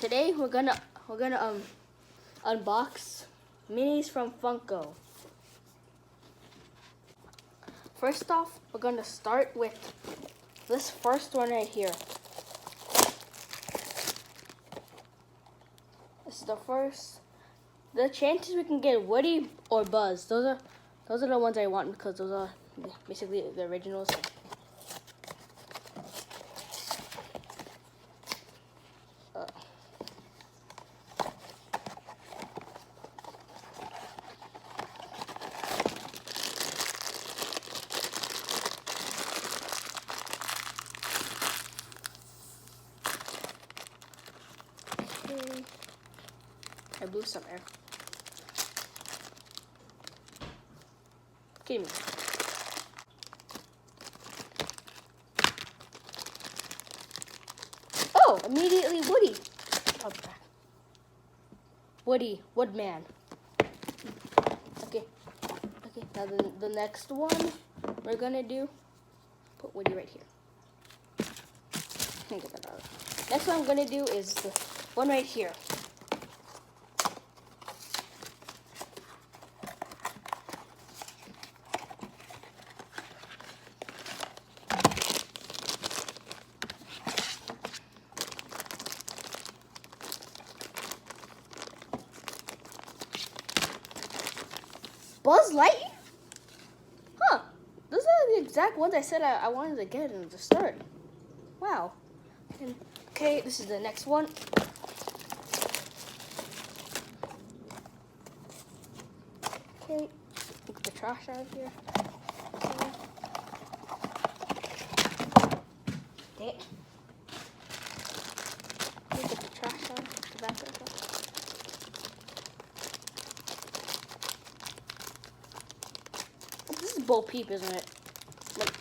Today we're gonna unbox minis from Funko. First off, we're gonna start with this first one right here. This is the first. The chances we can get Woody or Buzz. Those are the ones I want because those are basically the originals. I blew some air. Give me. Oh, immediately Woody. Okay. Woody, Woodman. Okay. Now the next one we're gonna do. Put Woody right here. Get that out. Next one I'm gonna do is the one right here. Buzz Lightyear? Huh. Those are the exact ones I said I wanted to get in the start. Wow. Okay, this is the next one. Okay, get the trash out of here. Okay. Get the trash out, the back of it. This is Bo Peep, isn't it? Look.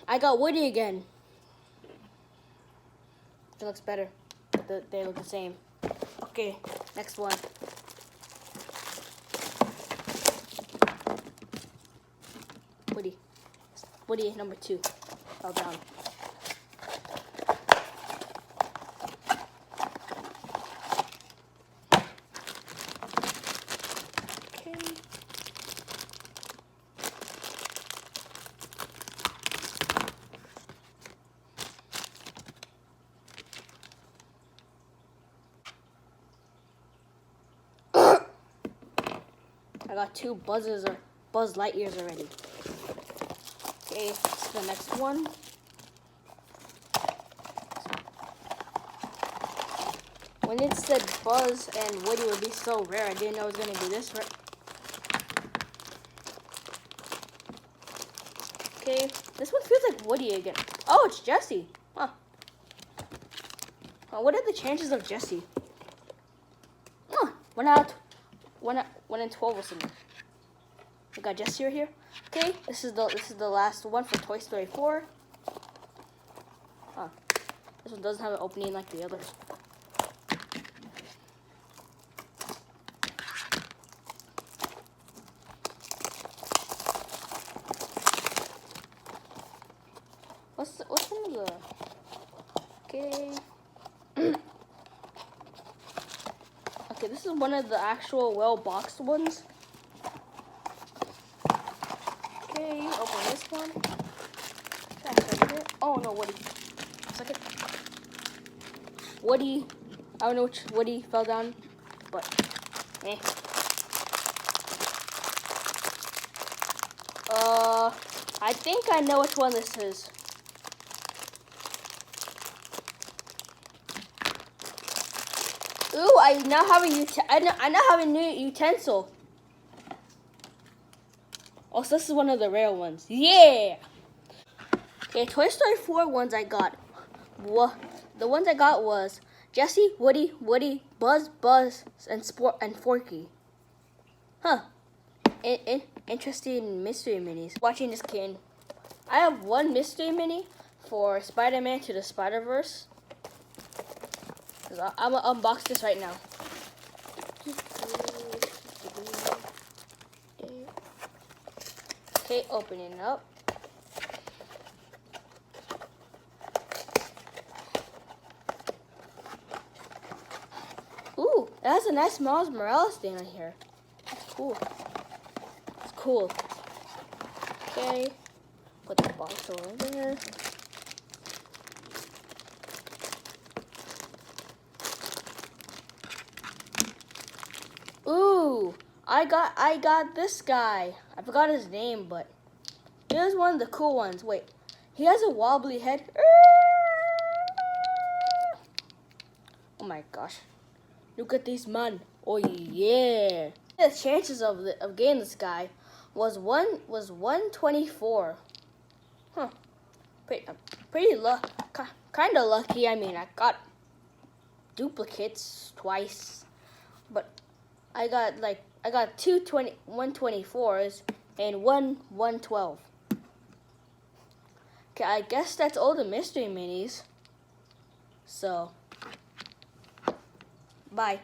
I got Woody again. It looks better, but they look the same. Okay, next one. Woody number 2. Fell down. Okay. I got 2 Buzz Lightyears already. Okay, this is the next one. When it said Buzz and Woody would be so rare, I didn't know it was gonna be this rare. Okay, this one feels like Woody again. Oh, it's Jessie. Huh. What are the chances of Jessie? Oh, 1 in 12 or something. We got Jessie right here. Okay, this is the last one for Toy Story 4. Huh. This one doesn't have an opening like the others. What's some of the? Okay. Okay, this is one of the actual well-boxed ones. Okay, open this one. Oh no, Woody. Second. Woody. I don't know which Woody fell down, but eh. I think I know which one this is. Ooh, I now have a new utensil. Oh, so this is one of the rare ones. Yeah. Okay, Toy Story 4 ones I got. The ones I got was Jessie, Woody, Buzz, and Forky. Huh. Interesting mystery minis. Watching this kid. I have one mystery mini for Spider-Man to the Spider-Verse. I'm gonna unbox this right now. Okay, opening it up. It has a nice Miles Morales thing on here. That's cool. It's cool. Okay. Put the box over there. Ooh, I got this guy. I forgot his name, but he was one of the cool ones. Wait, he has a wobbly head. Oh my gosh. Look at this man. Oh yeah. The chances of getting this guy was 124. Huh. Pretty kind of lucky. I mean, I got duplicates twice, but I got 124s and one 112. Okay, I guess that's all the mystery minis. So, bye.